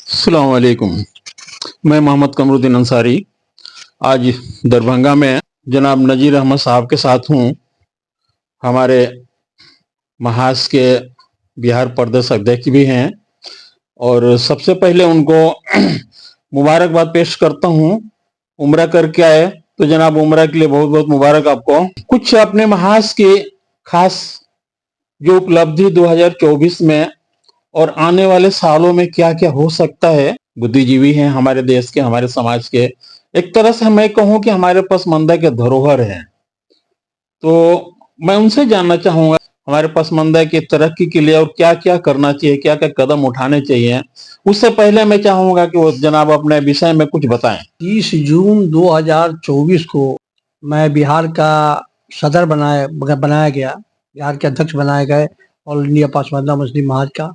अस्सलाम वालेकुम। मैं मोहम्मद कमरुद्दीन अंसारी आज दरभंगा में जनाब नजीर अहमद साहब के साथ हूँ। हमारे महाज के बिहार प्रदेश अध्यक्ष भी हैं और सबसे पहले उनको मुबारकबाद पेश करता हूँ। उम्रा करके आए तो जनाब उम्रा के लिए बहुत बहुत मुबारक आपको। कुछ अपने महाज की खास जो उपलब्धि 2024 में और आने वाले सालों में क्या क्या हो सकता है, बुद्धिजीवी हैं हमारे देश के, हमारे समाज के, एक तरह से मैं कहूं कि हमारे पसमानदा के धरोहर हैं। तो मैं उनसे जानना चाहूंगा हमारे पसमानदा की तरक्की के लिए और क्या क्या करना चाहिए, क्या क्या कदम उठाने चाहिए। उससे पहले मैं चाहूंगा कि वो जनाब अपने विषय में कुछ बताएं। 30 जून 2024 को मैं बिहार का सदर बनाया गया, बिहार के अध्यक्ष बनाए गए ऑल इंडिया पसमानदा मुस्लिम महाज का।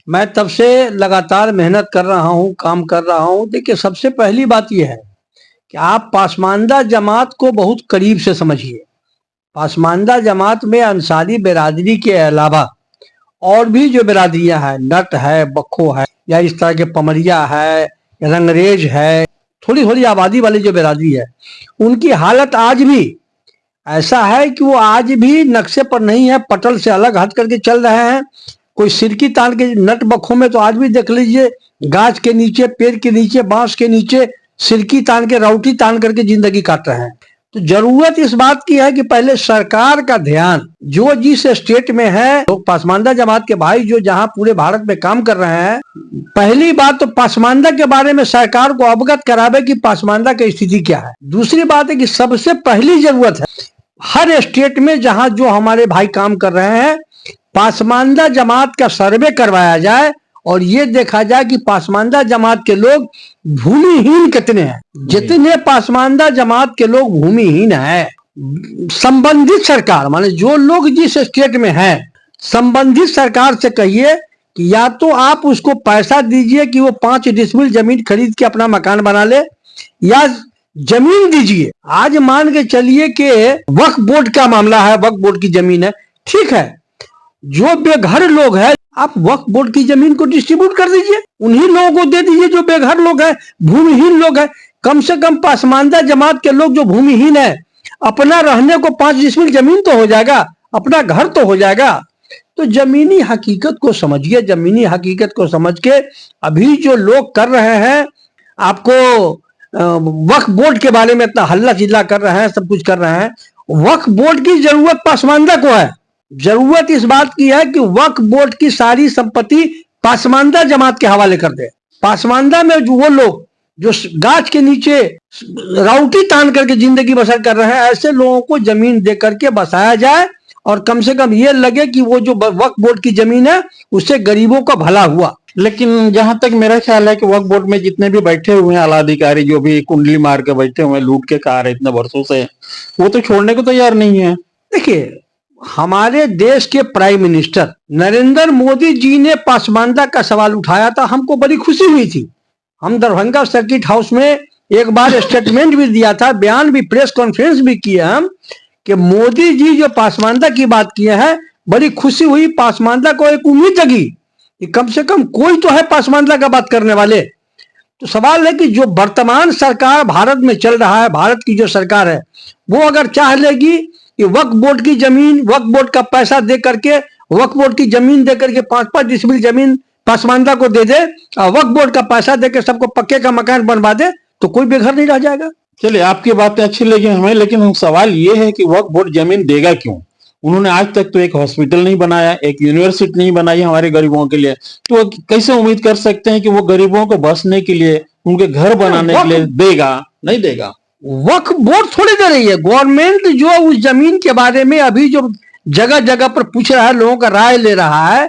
मैं तब से लगातार मेहनत कर रहा हूँ, काम कर रहा हूँ। देखिए, सबसे पहली बात यह है कि आप पसमानदा जमात को बहुत करीब से समझिए। पसमानदा जमात में अंसारी बिरादरी के अलावा और भी जो बिरादरियां हैं, नट है, बक्खो है, या इस तरह के पमरिया है, रंगरेज है, थोड़ी थोड़ी आबादी वाली जो बिरादरी है, उनकी हालत आज भी ऐसा है कि वो आज भी नक्शे पर नहीं है, पटल से अलग हट करके चल रहे हैं। कोई सिरकी तान के नट बखों में तो आज भी देख लीजिए, गाछ के नीचे, पेड़ के नीचे, बांस के नीचे सिरकी तान के, राउटी तान करके जिंदगी काट रहे हैं। तो जरूरत इस बात की है कि पहले सरकार का ध्यान, जो जिस स्टेट में है, तो पसमानदा जमात के भाई जो जहां पूरे भारत में काम कर रहे हैं, पहली बात तो पसमानदा के बारे में सरकार को अवगत करावे कि पसमानदा की स्थिति क्या है। दूसरी बात है कि सबसे पहली जरूरत है हर स्टेट में जहां जो हमारे भाई काम कर रहे हैं, पसमानदा जमात का सर्वे करवाया जाए और ये देखा जाए कि पसमानदा जमात के लोग भूमिहीन कितने हैं। जितने पसमानदा जमात के लोग भूमिहीन हैं, संबंधित सरकार, माने जो लोग जिस स्टेट में हैं, संबंधित सरकार से कहिए कि या तो आप उसको पैसा दीजिए कि वो 5 डिसमिल जमीन खरीद के अपना मकान बना ले, या जमीन दीजिए। आज मान के चलिए कि वक्फ बोर्ड का मामला है, वक्फ बोर्ड की जमीन है, ठीक है, जो बेघर लोग हैं आप वक्फ बोर्ड की जमीन को डिस्ट्रीब्यूट कर दीजिए, उन्हीं लोगों को दे दीजिए जो बेघर लोग हैं, भूमिहीन लोग हैं। कम से कम पसमानदा जमात के लोग जो भूमिहीन है, अपना रहने को 5 डिसमिल जमीन तो हो जाएगा, अपना घर तो हो जाएगा। तो जमीनी हकीकत को समझिए। जमीनी हकीकत को समझ के अभी जो लोग कर रहे हैं, आपको वक्फ बोर्ड के बारे में इतना हल्ला चिल्ला कर रहे हैं, सब कुछ कर रहे हैं, वक्फ बोर्ड की जरूरत पसमानदा को है। जरूरत इस बात की है कि वक्फ बोर्ड की सारी संपत्ति पसमानदा जमात के हवाले कर दे। पसमानदा में जो वो लोग जो गाछ के नीचे राउटी तान करके जिंदगी बसर कर रहे हैं, ऐसे लोगों को जमीन दे करके बसाया जाए और कम से कम ये लगे कि वो जो वक्फ बोर्ड की जमीन है उससे गरीबों का भला हुआ। लेकिन जहां तक मेरा ख्याल है कि वक्फ बोर्ड में जितने भी बैठे हुए हैं आला अधिकारी, जो भी कुंडली मार के बैठे हुए हैं, लूट के खा रहे इतने वर्षों से, वो तो छोड़ने को तैयार नहीं है। देखिए, हमारे देश के प्राइम मिनिस्टर नरेंद्र मोदी जी ने पसमानदा का सवाल उठाया था, हमको बड़ी खुशी हुई थी। हम दरभंगा सर्किट हाउस में एक बार स्टेटमेंट भी दिया था, बयान भी, प्रेस कॉन्फ्रेंस भी किया हम, कि मोदी जी जो पसमानदा की बात किए हैं, बड़ी खुशी हुई। पसमानदा को एक उम्मीद जगी कि कम से कम कोई तो है पसमानदा का बात करने वाले। तो सवाल है कि जो वर्तमान सरकार भारत में चल रहा है, भारत की जो सरकार है, वो अगर चाह लेगी कि वक्फ बोर्ड की जमीन, वक्फ बोर्ड का पैसा दे करके, वक्फ बोर्ड की जमीन दे करके 5-5 डिसमिल जमीन पसमानदा को दे दे और वक्फ बोर्ड का पैसा दे के सबको पक्के का मकान बनवा दे, तो कोई बेघर नहीं रह जाएगा। चलिए, आपकी बातें अच्छी लगी हमें, लेकिन सवाल ये है कि वक्फ बोर्ड जमीन देगा क्यों? उन्होंने आज तक तो एक हॉस्पिटल नहीं बनाया, एक यूनिवर्सिटी नहीं बनाई हमारे गरीबों के लिए, तो कैसे उम्मीद कर सकते हैं कि वो गरीबों को बसने के लिए, उनके घर बनाने के लिए देगा? नहीं देगा। वक्फ बोर्ड थोड़ी दे रही है, गवर्नमेंट जो उस जमीन के बारे में अभी जो जगह जगह पर पूछ रहा है, लोगों का राय ले रहा है।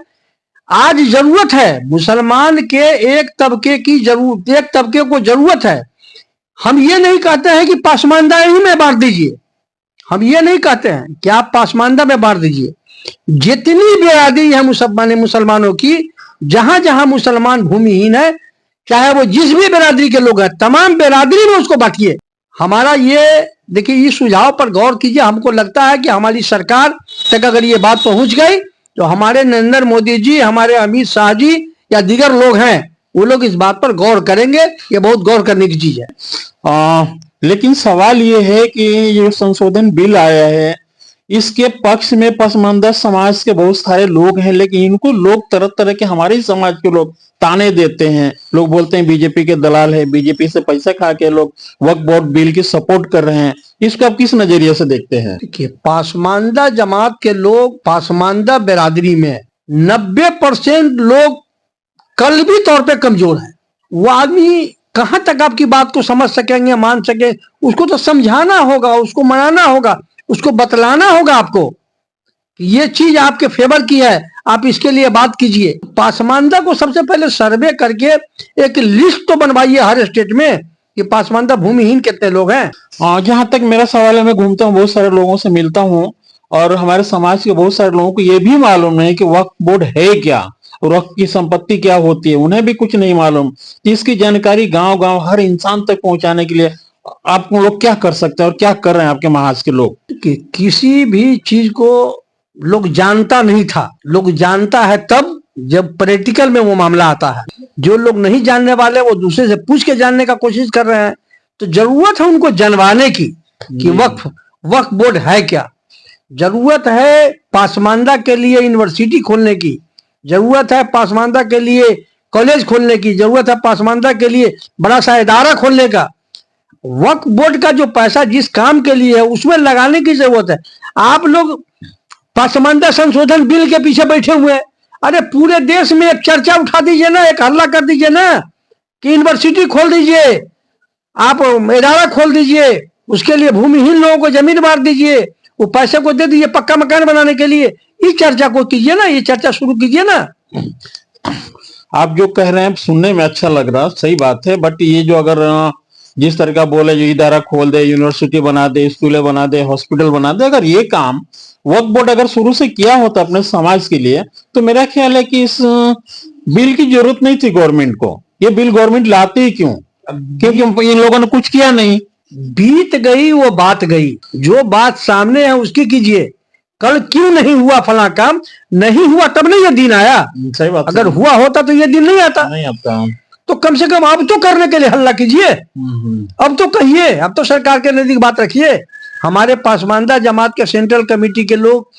आज जरूरत है मुसलमान के एक तबके की, जरूरत, एक तबके को जरूरत है। हम ये नहीं कहते हैं कि पसमानदा ही में बांट दीजिए, हम ये नहीं कहते हैं कि आप पसमानदा में बांट दीजिए। जितनी बिरादरी है मुसलमानों की, जहां जहां मुसलमान भूमिहीन है, चाहे वो जिस भी बिरादरी के लोग हैं, तमाम बिरादरी में उसको बांटिए। हमारा ये देखिए, इस सुझाव पर गौर कीजिए। हमको लगता है कि हमारी सरकार तक अगर ये बात पहुंच गई तो हमारे नरेंद्र मोदी जी, हमारे अमित शाह जी या दीगर लोग हैं, वो लोग इस बात पर गौर करेंगे। ये बहुत गौर करने की चीज है। लेकिन सवाल ये है कि ये संशोधन बिल आया है, इसके पक्ष में पसमानदा समाज के बहुत सारे लोग हैं, लेकिन इनको लोग तरह तरह के, हमारे ही समाज के लोग ताने देते हैं। लोग बोलते हैं बीजेपी के दलाल है, बीजेपी से पैसा खा के लोग वक्फ बोर्ड बिल की सपोर्ट कर रहे हैं। इसको आप किस नजरिए से देखते हैं? देखिए, पासमानदा जमात के लोग, पासमानदा बिरादरी में 90% लोग कल्बी तौर पे कमजोर है। वो आदमी कहां तक आपकी बात को समझ सकेंगे, मान सके, उसको तो समझाना होगा, उसको मनाना होगा, उसको बतलाना होगा आपको कि ये चीज आपके फेवर की है, आप इसके लिए बात कीजिए। पासमानदा को सबसे पहले सर्वे करके एक लिस्ट तो बनवाइए हर स्टेट में कि पासमानदा भूमिहीन कितने लोग हैं। जहां तक मेरा सवाल है, मैं घूमता हूँ, बहुत सारे लोगों से मिलता हूँ, और हमारे समाज के बहुत सारे लोगों को ये भी मालूम नहीं कि वक्फ बोर्ड है क्या, वक्फ की संपत्ति क्या होती है, उन्हें भी कुछ नहीं मालूम। इसकी जानकारी गांव गांव हर इंसान तक पहुंचाने के लिए आप लोग क्या कर सकते हैं और क्या कर रहे हैं आपके महाज के लोग? कि किसी भी चीज को लोग जानता नहीं था, लोग जानता है तब जब प्रैक्टिकल में वो मामला आता है। जो लोग नहीं जानने वाले वो दूसरे से पूछ के जानने का कोशिश कर रहे हैं। तो जरूरत है उनको जानवाने की कि वक्फ बोर्ड है क्या। जरूरत है पासमानदा के लिए यूनिवर्सिटी खोलने की, जरूरत है पासमानदा के लिए कॉलेज खोलने की, जरूरत है पासमानदा के लिए बड़ा सा इदारा खोलने का। वक्फ बोर्ड का जो पैसा जिस काम के लिए है उसमें लगाने की जरूरत है। आप लोग पासमानदा संशोधन बिल के पीछे बैठे हुए हैं। अरे पूरे देश में एक चर्चा उठा दीजिए ना, एक हल्ला कर दीजिए ना कि यूनिवर्सिटी खोल दीजिए, आप इदारा खोल दीजिए, उसके लिए भूमिहीन लोगों को जमीन बांट दीजिए, वो पैसे को दे दीजिए पक्का मकान बनाने के लिए। इस चर्चा को कीजिए ना, ये चर्चा शुरू कीजिए ना। आप जो कह रहे हैं सुनने में अच्छा लग रहा, सही बात है, बट ये जो अगर जिस तरह का बोले, जो इदारा खोल दे, यूनिवर्सिटी बना दे, स्कूलें बना दे, हॉस्पिटल बना दे, अगर ये काम वक्फ बोर्ड अगर शुरू से किया होता अपने समाज के लिए, तो मेरा ख्याल है कि इस बिल की जरूरत नहीं थी गवर्नमेंट को। ये बिल गवर्नमेंट लाते ही क्यों? क्योंकि इन लोगों ने कुछ किया नहीं। बीत गई वो बात गई, जो बात सामने है उसकी कीजिए। कल क्यों नहीं हुआ फला काम, नहीं हुआ तब नहीं ये दिन आया। सही बात। अगर हुआ होता तो ये दिन नहीं आता। नहीं आता तो कम से कम अब तो करने के लिए हल्ला कीजिए, अब तो कहिए, अब तो सरकार के नजदीक बात रखिए। हमारे पासमानदा जमात के सेंट्रल कमेटी के लोग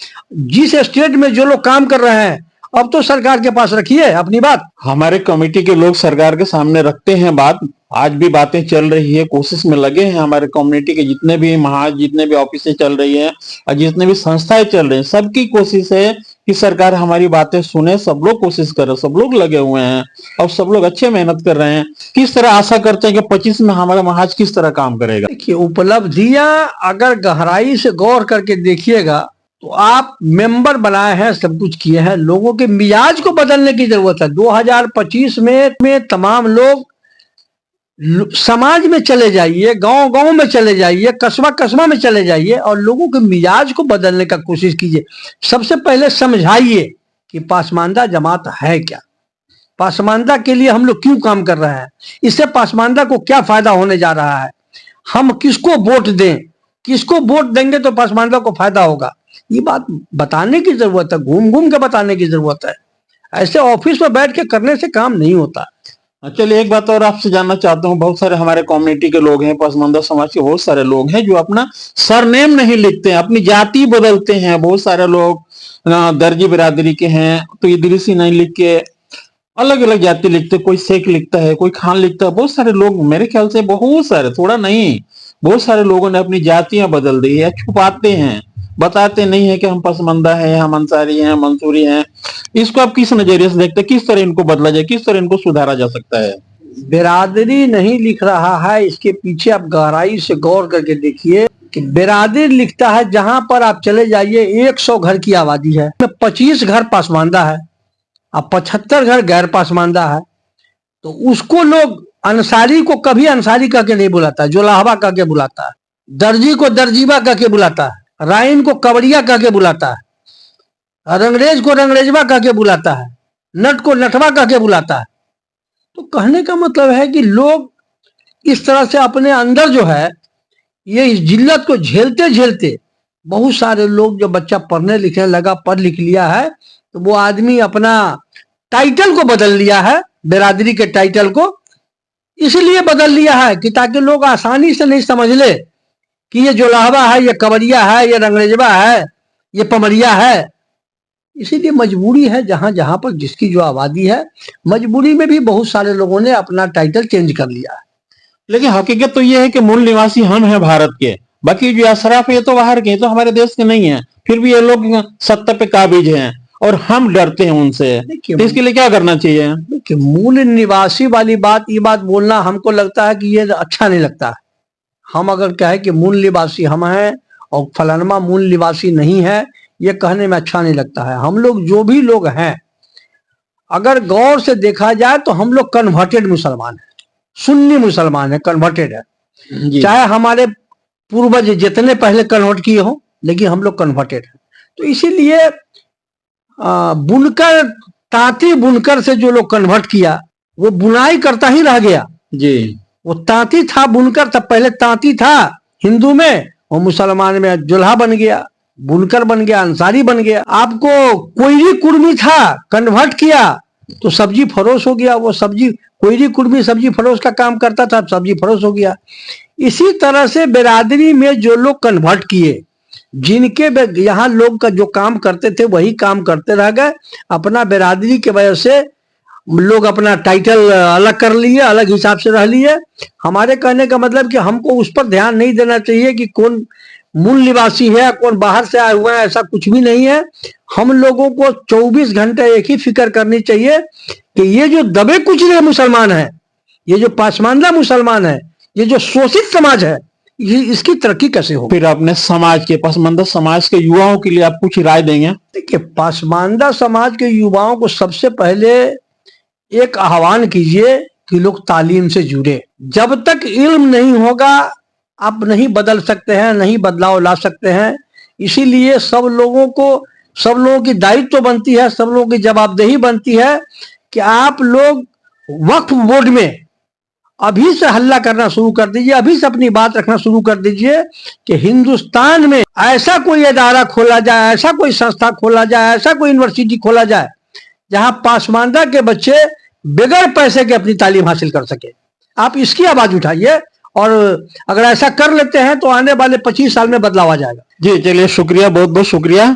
जिस स्टेट में जो लोग काम कर रहे हैं, अब तो सरकार के पास रखिए अपनी बात। हमारे कमेटी के लोग सरकार के सामने रखते हैं बात, आज भी बातें चल रही है, कोशिश में लगे हैं। हमारे कम्युनिटी के जितने भी महाज, जितने भी ऑफिसें चल रही है और जितने भी संस्थाएं चल रही हैं, सबकी कोशिश है कि सरकार हमारी बातें सुने। सब लोग कोशिश कर रहे हैं, सब लोग लगे हुए हैं और सब लोग अच्छे मेहनत कर रहे हैं। किस तरह आशा करते हैं कि 25 में हमारा महाज किस तरह काम करेगा? देखिए, उपलब्धियां अगर गहराई से गौर करके देखिएगा तो आप मेंबर बनाए हैं, सब कुछ किए हैं, लोगों के मिजाज को बदलने की जरूरत है। 2025 में तमाम लोग समाज में चले जाइए, गांव गांव में चले जाइए, कस्बा कस्बा में चले जाइए और लोगों के मिजाज को बदलने का कोशिश कीजिए। सबसे पहले समझाइए कि पासमानदा जमात है क्या, पासमानदा के लिए हम लोग क्यों काम कर रहे हैं, इससे पासमानदा को क्या फायदा होने जा रहा है, हम किसको वोट दें, किसको वोट देंगे तो पासमानदा को फायदा होगा। ये बात बताने की जरूरत है, घूम घूम के बताने की जरूरत है। ऐसे ऑफिस में बैठ के करने से काम नहीं होता। चलिए, एक बात और आपसे जानना चाहता हूँ, बहुत सारे हमारे कम्युनिटी के लोग हैं, पसमानदा समाज के बहुत सारे लोग हैं जो अपना सरनेम नहीं लिखते हैं, अपनी जाति बदलते हैं। बहुत सारे लोग दर्जी बिरादरी के हैं तो इदरीसी नहीं लिख के अलग अलग जाति लिखते, कोई शेख लिखता है, कोई खान लिखता है। बहुत सारे लोग, मेरे ख्याल से बहुत सारे, थोड़ा नहीं, बहुत सारे लोगों ने अपनी जातियां बदल दी है, छुपाते हैं, बताते नहीं है कि हम पसमानदा हैं, हम अंसारी हैं, मंसूरी हैं। इसको आप किस नजरिए से देखते हैं? किस तरह इनको बदला जाए, किस तरह इनको सुधारा जा सकता है? बिरादरी नहीं लिख रहा है, इसके पीछे आप गहराई से गौर करके देखिए कि बिरादरी लिखता है जहां पर आप चले जाइए 100 घर की आबादी है, 25 घर पासमानदा है और 75 घर गैर पासमानदा है। तो उसको लोग अंसारी को कभी अंसारी कह के नहीं बुलाता, जोलाहबा कह के बुलाता है, दर्जी को दर्जीबा कह के बुलाता है, राइन को कवड़िया कह के बुलाता है, रंगरेज को रंगरेजबा कह के बुलाता है, नट को नटवा कह के बुलाता है। तो कहने का मतलब है कि लोग इस तरह से अपने अंदर जो है ये इस जिल्लत को झेलते झेलते, बहुत सारे लोग, जो बच्चा पढ़ने लिखने लगा, पढ़ लिख लिया है, तो वो आदमी अपना टाइटल को बदल लिया है, बिरादरी के टाइटल को इसलिए बदल लिया है कि ताकि लोग आसानी से नहीं समझ ले कि ये जोलाहवा है, ये कवरिया है, ये रंगरेजवा है, ये पमरिया है। इसीलिए मजबूरी है, जहां जहां पर जिसकी जो आबादी है, मजबूरी में भी बहुत सारे लोगों ने अपना टाइटल चेंज कर लिया है। लेकिन हकीकत तो ये है कि मूल निवासी हम हैं भारत के, बाकी जो अशराफ ये तो बाहर के, तो हमारे देश के नहीं है। फिर भी ये लोग सत्ता पे काबिज हैं और हम डरते हैं उनसे। तो इसके लिए क्या करना चाहिए? देखिए, मूल निवासी वाली बात, ये बात बोलना हमको लगता है कि ये अच्छा नहीं लगता है। हम अगर कहें कि मूल निवासी हम हैं और फलानमा मूल निवासी नहीं है, ये कहने में अच्छा नहीं लगता है। हम लोग जो भी लोग हैं, अगर गौर से देखा जाए तो हम लोग कन्वर्टेड मुसलमान हैं, सुन्नी मुसलमान है, कन्वर्टेड है। चाहे हमारे पूर्वज जितने पहले कन्वर्ट किए हो, लेकिन हम लोग कन्वर्टेड हैं। तो इसीलिए बुनकर, तांती बुनकर से जो लोग कन्वर्ट किया, वो बुनाई करता ही रह गया जी। वो तांती था, बुनकर था। पहले तांती था हिंदू में, और मुसलमान में जुल्हा बन गया, बुनकर बन गया, अंसारी बन गया। आपको कोयरी कुर्मी था, कन्वर्ट किया तो सब्जी फरोश हो गया। वो सब्जी, कोयरी कुर्मी सब्जी फरोश का काम करता था, सब्जी फरोश हो गया। इसी तरह से बिरादरी में जो लोग कन्वर्ट किए, जिनके यहाँ लोग का जो काम करते थे वही काम करते रह गए, अपना बिरादरी के वजह से लोग अपना टाइटल अलग कर लिए, अलग हिसाब से रह लिए। हमारे कहने का मतलब कि हमको उस पर ध्यान नहीं देना चाहिए कि कौन मूल निवासी है, कौन बाहर से आया हुआ है, ऐसा कुछ भी नहीं है। हम लोगों को 24 घंटे एक ही फिक्र करनी चाहिए कि ये जो दबे कुचले मुसलमान है, ये जो पासमानदा मुसलमान है, ये जो शोषित समाज है, इसकी तरक्की कैसे हो। फिर अपने समाज के, पासमानदा समाज के युवाओं के लिए आप कुछ राय देंगे? देखिए, पासमानदा समाज के युवाओं को सबसे पहले एक आह्वान कीजिए कि लोग तालीम से जुड़े। जब तक इल्म नहीं होगा, आप नहीं बदल सकते हैं, नहीं बदलाव ला सकते हैं। इसीलिए सब लोगों की दायित्व बनती है, सब लोगों की जवाबदेही बनती है कि आप लोग वक्फ बोर्ड में अभी से हल्ला करना शुरू कर दीजिए, अभी से अपनी बात रखना शुरू कर दीजिए कि हिंदुस्तान में ऐसा कोई इदारा खोला जाए, ऐसा कोई संस्था खोला जाए, ऐसा कोई यूनिवर्सिटी खोला जाए जहां पासमानदा के बच्चे बगैर पैसे के अपनी तालीम हासिल कर सके। आप इसकी आवाज उठाइए, और अगर ऐसा कर लेते हैं तो आने वाले 25 साल में बदलाव आ जाएगा। जी चलिए, शुक्रिया, बहुत बहुत शुक्रिया।